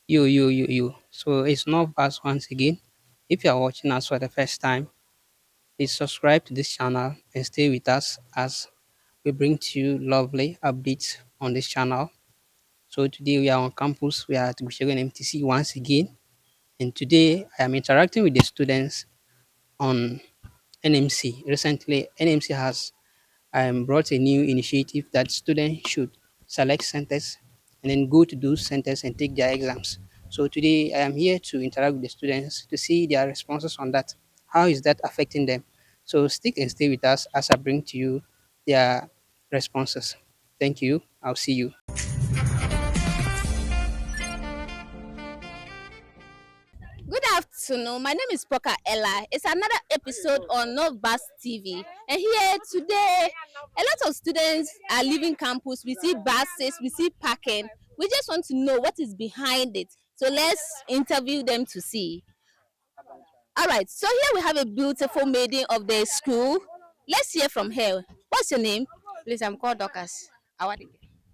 You. So it's not us once again. If you are watching us for the first time, please subscribe to this channel and stay with us as we bring to you lovely updates on this channel. So today we are on campus. We are at Gushegu NMTC once again. And today I am interacting with the students on NMC. Recently, NMC has brought a new initiative that students should select centers and then go to those centers and take their exams. So today I am here to interact with the students to see their responses on that. How is that affecting them? So stick and stay with us as I bring to you their responses. Thank you. I'll see you. Good afternoon. My name is Poka Ella. It's another episode on North Bus TV. And here today, a lot of students are leaving campus. We see buses, we see parking. We just want to know what is behind it. So let's interview them to see. All right. So here we have a beautiful maiden of the school. Let's hear from her. What's your name? Please, I'm called Dorcas. Awadi.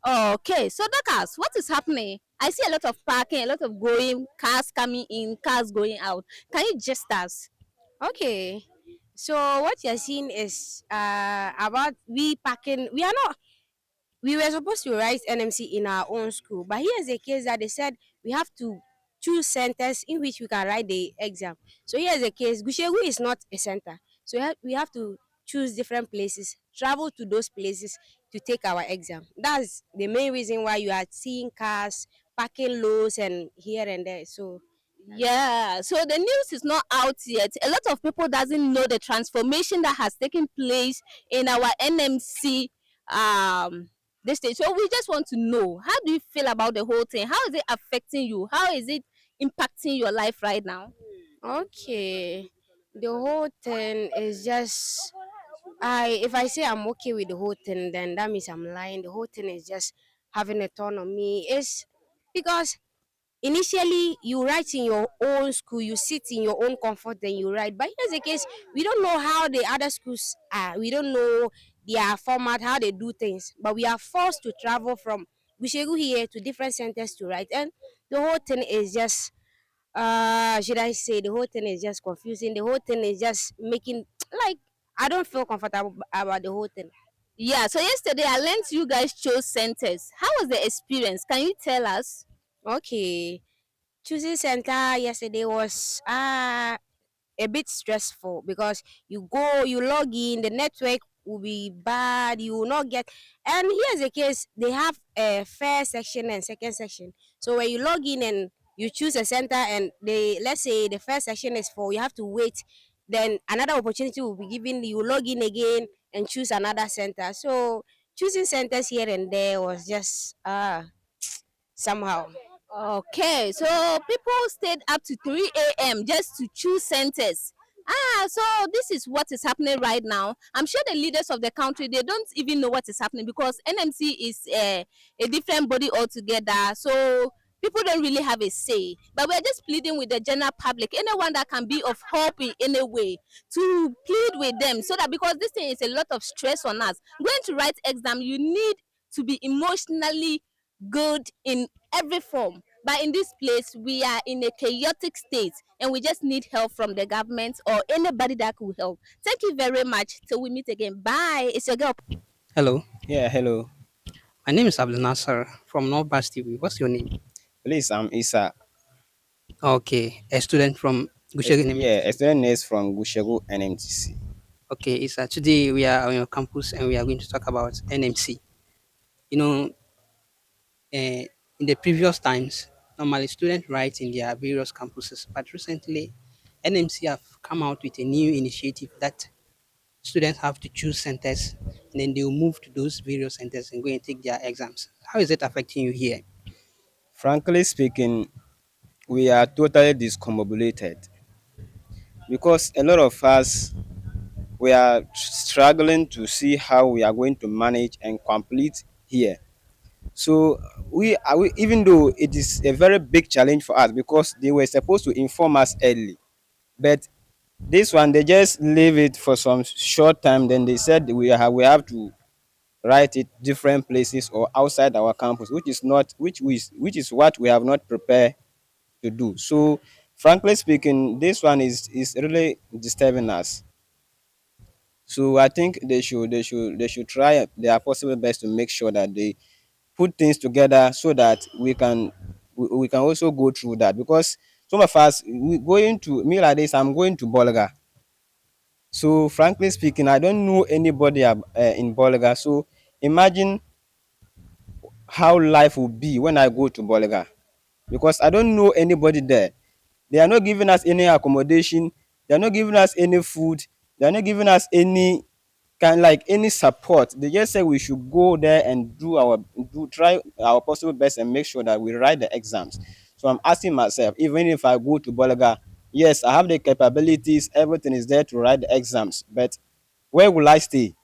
Okay, so Dokas, what is happening? I see a lot of parking, a lot of going, cars coming in, cars going out. Can you just us? Okay. So what you're seeing is about we packing. We are not. We were supposed to write NMC in our own school, but here's a case that they said we have to choose centers in which we can write the exam. So here's a case. Gushegu is not a center, so we have to choose different places, travel to those places to take our exam. That's the main reason why you are seeing cars parking lows and here and there. So Yeah, so the news is not out yet. A lot of people doesn't know the transformation that has taken place in our NMC this stage. So we just want to know, how do you feel about the whole thing? How is it affecting you? How is it impacting your life right now? okay, the whole thing is just I if I say I'm okay with the whole thing, then that means I'm lying. The whole thing is just having a turn on me. It's because initially you write in your own school, you sit in your own comfort, then you write. But here's the case: we don't know how the other schools are. We don't know their format, how they do things. But we are forced to travel from Gushegu here to different centers to write, and the whole thing is just should I say the whole thing is just confusing. The whole thing is just making like I don't feel comfortable about the whole thing. Yeah, so yesterday I learned you guys chose centers. How was the experience? Can you tell us? Okay. Choosing center yesterday was a bit stressful because you go, you log in, the network will be bad, you will not get. And here's the case: they have a first section and second section. So when you log in and you choose a center, and they let's say the first section is full, you have to wait. Then another opportunity will be given. You log in again and choose another center. So choosing centers here and there was just somehow. Okay, so people stayed up to 3 a.m. just to choose centers. So this is what is happening right now. I'm sure the leaders of the country, they don't even know what is happening because NMC is a different body altogether. So people don't really have a say. But we're just pleading with the general public, anyone that can be of help in any way, to plead with them so that, because this thing is a lot of stress on us. Going to write exam, you need to be emotionally good in every form. But in this place, we are in a chaotic state and we just need help from the government or anybody that could help. Thank you very much. Till we meet again. Bye. It's your girl. Hello. Yeah, hello. My name is Abdul Nasser from North Bus TV. What's your name? Please, I'm Isa. Okay, a student from Gushegu Yeah, a NMTC. student nurse from Gushegu NMTC. Okay, Isa. Today we are on your campus and we are going to talk about NMC. You know, in the previous times, normally students write in their various campuses, but recently, NMC have come out with a new initiative that students have to choose centers and then they will move to those various centers and go and take their exams. How is it affecting you here? Frankly speaking, we are totally discombobulated because a lot of us we are struggling to see how we are going to manage and complete here. So even though it is a very big challenge for us because they were supposed to inform us early, but this one they just leave it for some short time. Then they said we have to write it different places or outside our campus, which is not which is what we have not prepared to do. So, frankly speaking, this one is really disturbing us. So I think they should try their possible best to make sure that they put things together so that we can also go through that, because some of us, we going to me like this. I'm going to Bolga. So frankly speaking, I don't know anybody in Bolga. So imagine how life will be when I go to Bolga, because I don't know anybody there. They are not giving us any accommodation. They are not giving us any food. They are not giving us any like any support. They just say we should go there and try our possible best and make sure that we write the exams. So I'm asking myself, even if I go to Bolaga, yes, I have the capabilities, everything is there to write the exams, but where will I stay?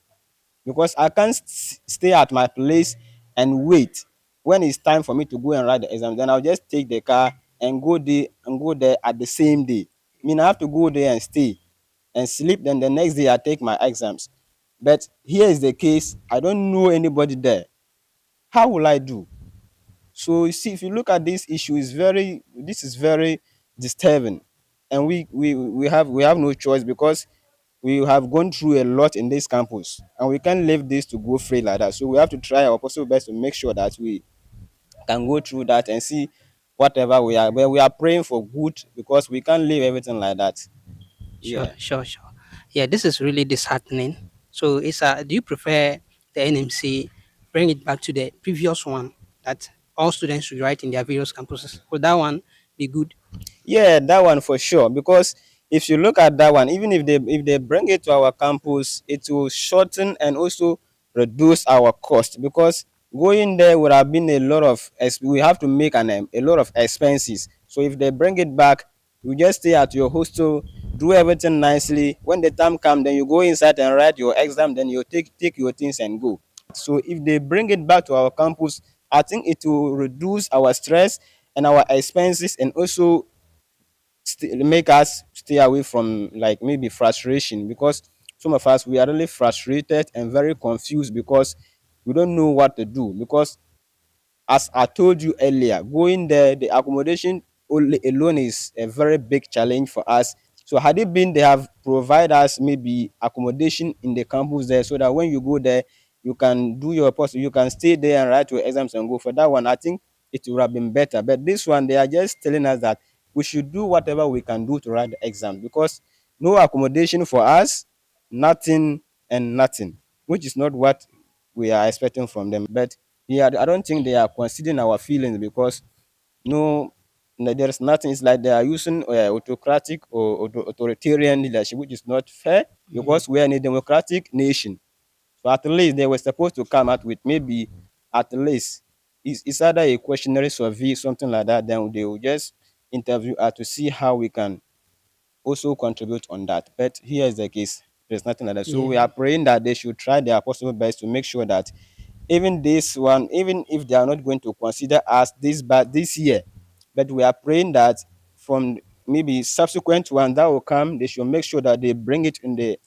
Because I can't stay at my place and wait when it's time for me to go and write the exam. Then I'll just take the car and go there at the same day. I mean, I have to go there and stay and sleep. Then the next day I take my exams. But here is the case: I don't know anybody there. How will I do? So you see, if you look at this issue, this is very disturbing, and we have no choice, because we have gone through a lot in this campus, and we can't leave this to go free like that. So we have to try our possible best to make sure that we can go through that and see whatever we are. But we are praying for good, because we can't leave everything like that. Sure, Yeah. sure, sure. Yeah, this is really disheartening. So, do you prefer the NMC bring it back to the previous one that all students should write in their various campuses? Would that one be good? Yeah, that one for sure. Because if you look at that one, even if they bring it to our campus, it will shorten and also reduce our cost. Because going there would have been a lot of we have to make a lot of expenses. So if they bring it back, you just stay at your hostel, do everything nicely. When the time comes, then you go inside and write your exam. Then you take your things and go. So if they bring it back to our campus, I think it will reduce our stress and our expenses, and also make us stay away from like maybe frustration, because some of us, we are really frustrated and very confused because we don't know what to do. Because as I told you earlier, going there, the accommodation only alone is a very big challenge for us. So had it been they have provide us maybe accommodation in the campus there, so that when you go there, you can do your post, you can stay there and write your exams and go for that one. I think it would have been better. But this one, they are just telling us that we should do whatever we can do to write the exam, because no accommodation for us, nothing and nothing, which is not what we are expecting from them. But yeah, I don't think they are considering our feelings, because no, there is nothing. It's like they are using autocratic or authoritarian leadership, which is not fair, Mhm. because we are in a democratic nation. So at least they were supposed to come out with maybe at least it's either a questionnaire survey, something like that. Then they will just interview us to see how we can also contribute on that. But here is the case. There's nothing like that. So we Yeah, are praying that they should try their possible best to make sure that even this one, even if they are not going to consider us this year, but we are praying that from maybe subsequent one that will come, they should make sure that they bring it in the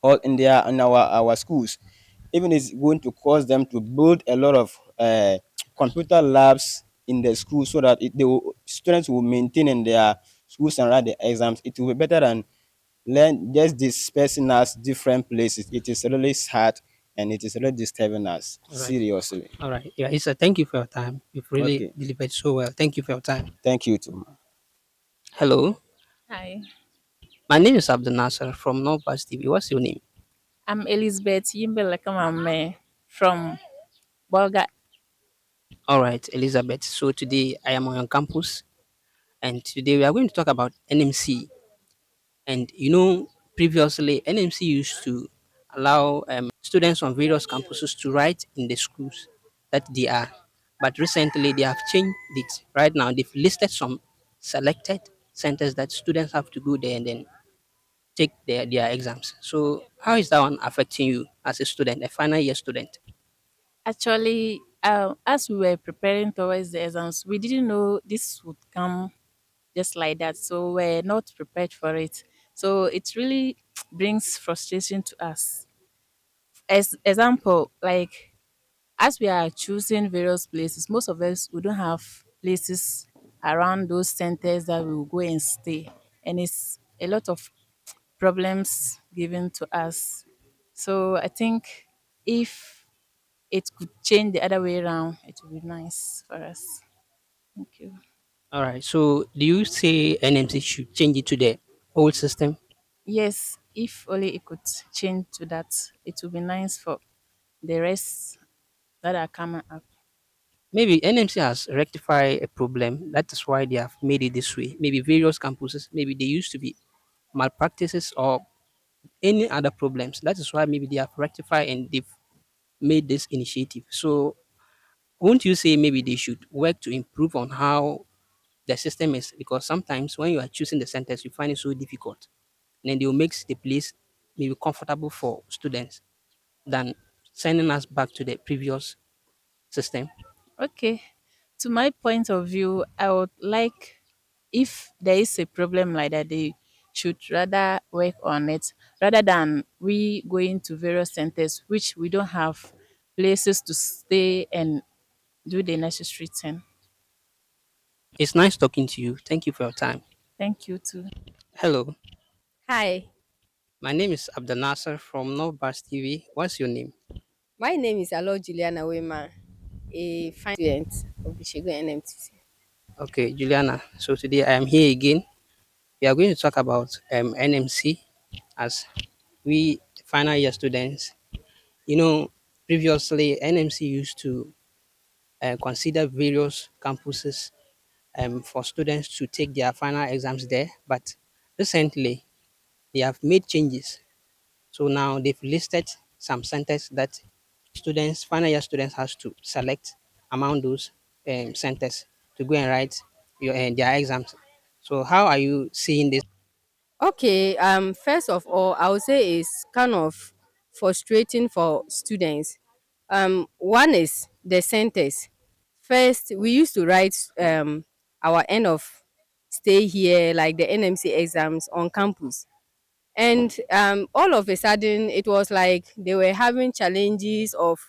or in their in our schools. Even it's going to cause them to build a lot of computer labs in the school, so that students will maintain in their schools and write the exams. It will be better than learn just dispersing us different places. It is really sad, and it is really disturbing us all right. seriously. All right. Yeah, Issa, thank you for your time. You've really Okay, delivered so well. Thank you for your time. thank you too. Hello, Hi, my name is Abdul Nasser from Northwest TV. What's your name? I'm Elizabeth Yimbelekamame from Bolga. All right, Elizabeth. So today I am on your campus, and today we are going to talk about NMC. And previously NMC used to allow students on various campuses to write in the schools that they are. But recently they have changed it. Right now they've listed some selected centers that students have to go there and then take their exams. So how is that one affecting you as a student, a final year student? Actually, as we were preparing towards the exams, we didn't know this would come just like that. So we're not prepared for it. So it really brings frustration to us. As example, like as we are choosing various places, most of us we don't have places around those centers that we will go and stay. And it's a lot of problems given to us. So I think if it could change the other way around, it would be nice for us. Thank you. All right. So do you say NMC should change it to the old system? Yes, if only it could change to that, it would be nice for the rest that are coming up. Maybe NMC has rectified a problem. That is why they have made it this way. Maybe various campuses, maybe they used to be malpractices or any other problems. That is why maybe they have rectified and they've made this initiative. So won't you say maybe they should work to improve on how the system is? Because sometimes when you are choosing the centers, you find it so difficult. And then they will make the place maybe comfortable for students than sending us back to the previous system. Okay. To my point of view, I would like, if there is a problem like that, they should rather work on it rather than we going to various centers which we don't have places to stay and do the necessary thing. It's nice talking to you. Thank you for your time. Thank you too. Hello, Hi, my name is Abdel Nasser from Novbars TV. What's your name? my name is Alo Juliana Wema, a fine student of Gushegu NMTC. Okay, Juliana. So today I am here again. We are going to talk about NMC as we final year students. You know, previously NMC used to consider various campuses for students to take their final exams there, but recently they have made changes. So now they've listed some centers that students, final year students, has to select among those centers to go and write their exams. So how are you seeing this? Okay, first of all, I would say it's kind of frustrating for students. One is the centers. First, we used to write our end of stay here, like the NMC exams on campus. And all of a sudden it was like they were having challenges of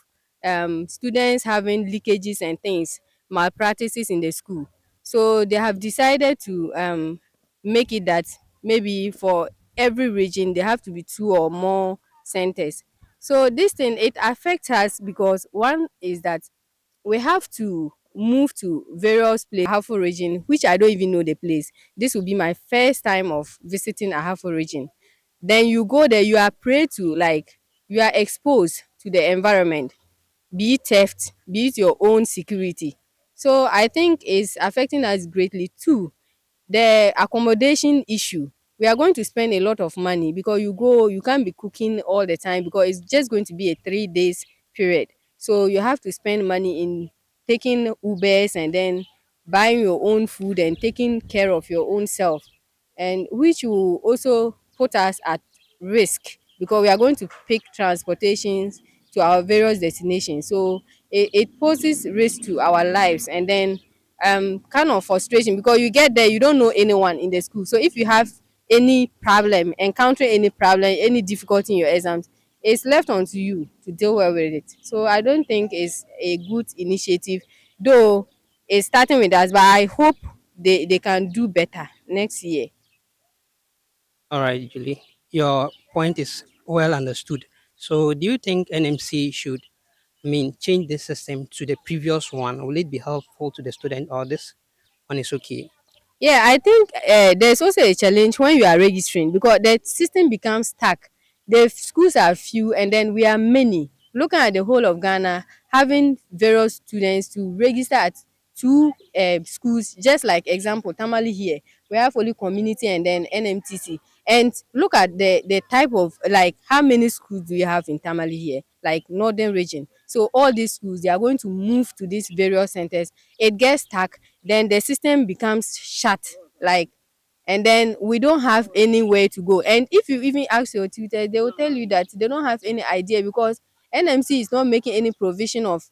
students having leakages and things, malpractices in the school. So they have decided to make it that maybe for every region there have to be two or more centers. So this thing, it affects us because one is that we have to move to various places Ahafo region, which I don't even know the place. This will be my first time of visiting Ahafo region. Then you go there, you are prey to, like, you are exposed to the environment, be it theft, be it your own security. So I think it's affecting us greatly too. The accommodation issue, we are going to spend a lot of money because you go, you can't be cooking all the time because it's just going to be a 3 days period. So you have to spend money in taking Ubers and then buying your own food and taking care of your own self, and which will also put us at risk because we are going to pick transportations to our various destinations. So it poses risk to our lives, and then kind of frustration because you get there, you don't know anyone in the school. So if you have any problem, encountering any problem, any difficulty in your exams, it's left onto you to deal well with it. So I don't think it's a good initiative, though it's starting with us, but I hope they can do better next year. All right, Julie, your point is well understood. So do you think NMC should change this system to the previous one? Will it be helpful to the student or this one is okay? Yeah, I think there's also a challenge when you are registering because the system becomes stuck. The schools are few and then we are many. Looking at the whole of Ghana, having various students to register at two schools, just like example, Tamale here, we have only community and then NMTC. And look at the type of, like, how many schools do you have in Tamale here, like northern region. So all these schools, they are going to move to these various centers. It gets stuck, then the system becomes shut, like, and then we don't have anywhere to go. And if you even ask your tutor, they will tell you that they don't have any idea because NMC is not making any provision of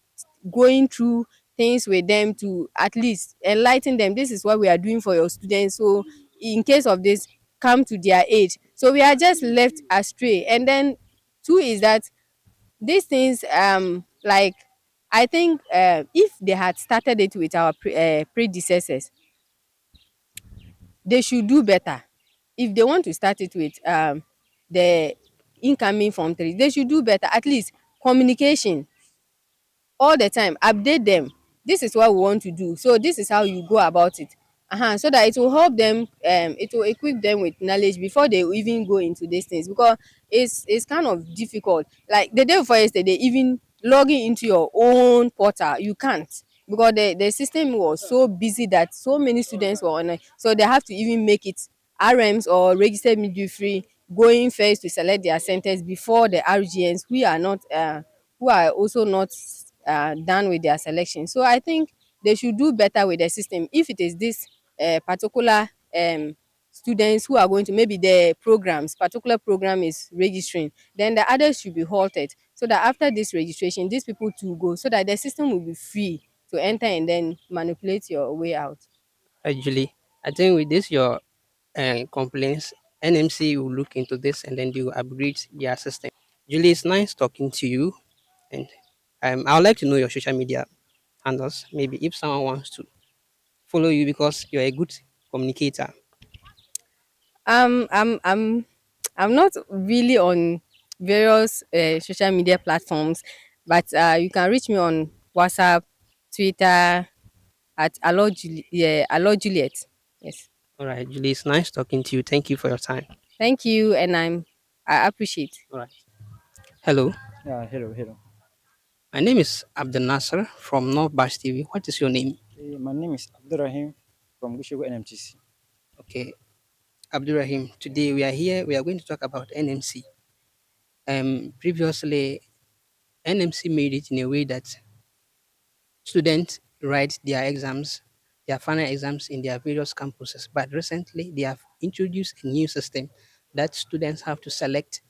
going through things with them to at least enlighten them. This is what we are doing for your students, so in case of this, come to their aid. So we are just left astray. And then two is that these things, like, I think if they had started it with our predecessors, they should do better. If they want to start it with the incoming form 3, they should do better. At least communication all the time, update them. This is what we want to do, so this is how you go about it. So that it will help them, it will equip them with knowledge before they even go into these things, because it's kind of difficult. Like the day before yesterday, even logging into your own portal, you can't, because the system was so busy that so many students were on it, so they have to even make it RMs or registered midwifery going first to select their centers before the RGNs who are also not done with their selection. So I think they should do better with the system. If it is this particular students who are going to, maybe the programs, particular program is registering, then the others should be halted, so that after this registration, these people to go, so that the system will be free to enter and then manipulate your way out. Julie, I think with this your complaints, NMC will look into this and then they will upgrade their system. Julie, it's nice talking to you, and I would like to know your social media handles. Maybe if someone wants to follow you because you're a good communicator. Um, I'm I'm I'm not really on various social media platforms, but you can reach me on WhatsApp, Twitter at Allo Juliet. Yes. All right, Julie, it's nice talking to you. Thank you for your time. Thank you, and I appreciate. All right. Hello, Yeah, hello, hello. my name is Abdel Nasser from North Bash TV. What is your name? My name is Abdurrahim from Gushegu NMTC. Okay, Abdurrahim. Today we are here. We are going to talk about NMC. Previously, NMC made it in a way that students write their exams, their final exams in their various campuses. But recently, they have introduced a new system that students have to select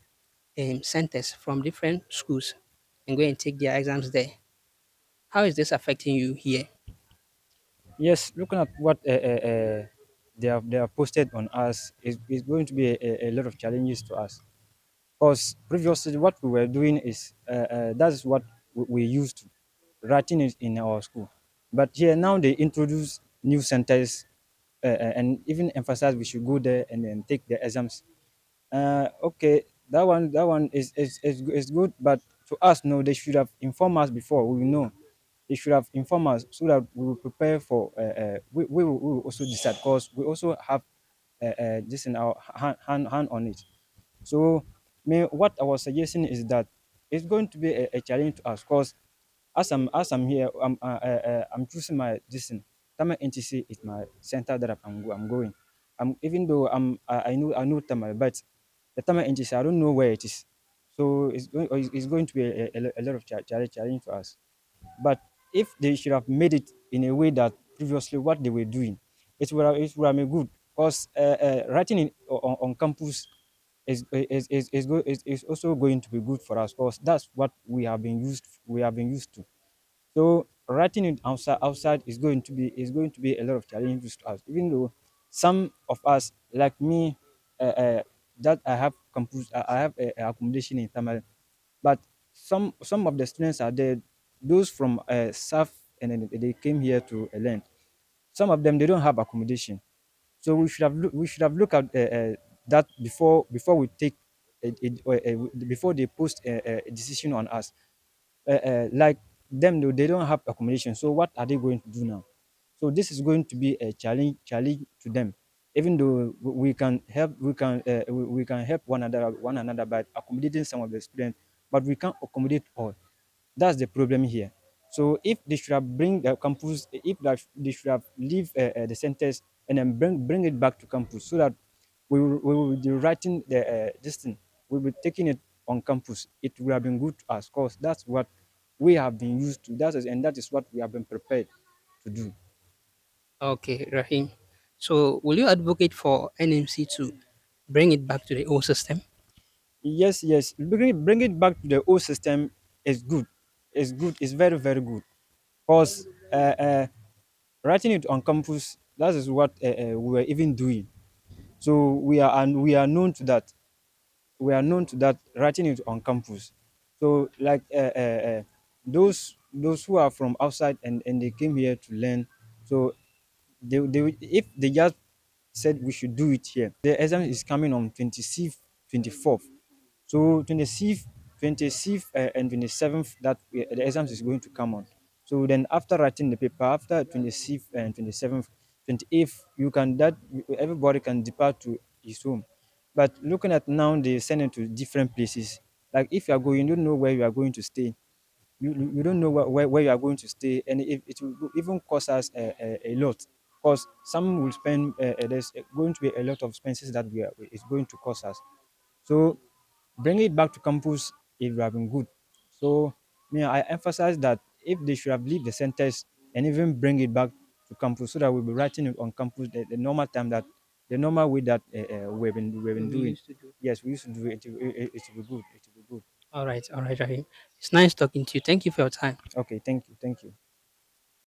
centers from different schools and go and take their exams there. How is this affecting you here? Yes, looking at what they have posted on us is going to be a lot of challenges to us. Because previously, what we were doing is that's what we used to writing it in our school. But here now they introduce new centers and even emphasize we should go there and then take the exams. Okay, that one is good, but to us, no, they should have informed us before. We will know. They should have informed us so that we will prepare for. We will also decide because we also have this in our hand on it. So, what I was suggesting is that it's going to be a challenge to us because as I'm here, I'm choosing my distance. Tama NTC is my center that I'm going. Even though I know Tama, but the Tama NTC I don't know where it is. So it's going to be a lot of challenge to us. But if they should have made it in a way that previously what they were doing, it would have been good. Because writing on campus is also going to be good for us because that's what we have been used to. So writing it outside is going to be a lot of challenges to us. Even though some of us, like me, that I have accommodation in Tamale, but some of the students are there, those from South, and then they came here to learn. Some of them they don't have accommodation, so we should have looked at that before we take before they post a decision on us. Like them though, they don't have accommodation, so what are they going to do now? So this is going to be a challenge to them. Even though we can help one another by accommodating some of the students, but we can't accommodate all. That's the problem here. So if they should have bring the campus, if they should have leave the centers and then bring it back to campus, so that we will be writing this thing, we'll be taking it on campus. It would have been good to us, cause that's what we have been used to. That is what we have been prepared to do. Okay, Rahim. So, will you advocate for NMC to bring it back to the old system? Yes, yes. Bring it back to the old system is good. It's good. It's very, very good. Because writing it on campus, that is what we were even doing. So we are known to that. We are known to that, writing it on campus. So like those who are from outside and they came here to learn. So if they just said we should do it here. The exam is coming on 26th, 24th. So 26th and 27th, that the exams is going to come on. So then after writing the paper, after 26th and 27th, 28th, you can that everybody can depart to his home. But looking at now, they send it to different places. Like if you are going, you don't know where you are going to stay. You don't know where you are going to stay, and it will even cost us a lot. Because some will spend, there's going to be a lot of expenses that is going to cost us. So bring it back to campus, it would have been good. So I emphasize that if they should have leave the centers and even bring it back to campus so that we'll be writing it on campus the normal time that the normal way that we've been We doing. used to do. Yes, we used to do it. It will be good. It will be good. All right, Rahim. It's nice talking to you. Thank you for your time. Okay, thank you. Thank you.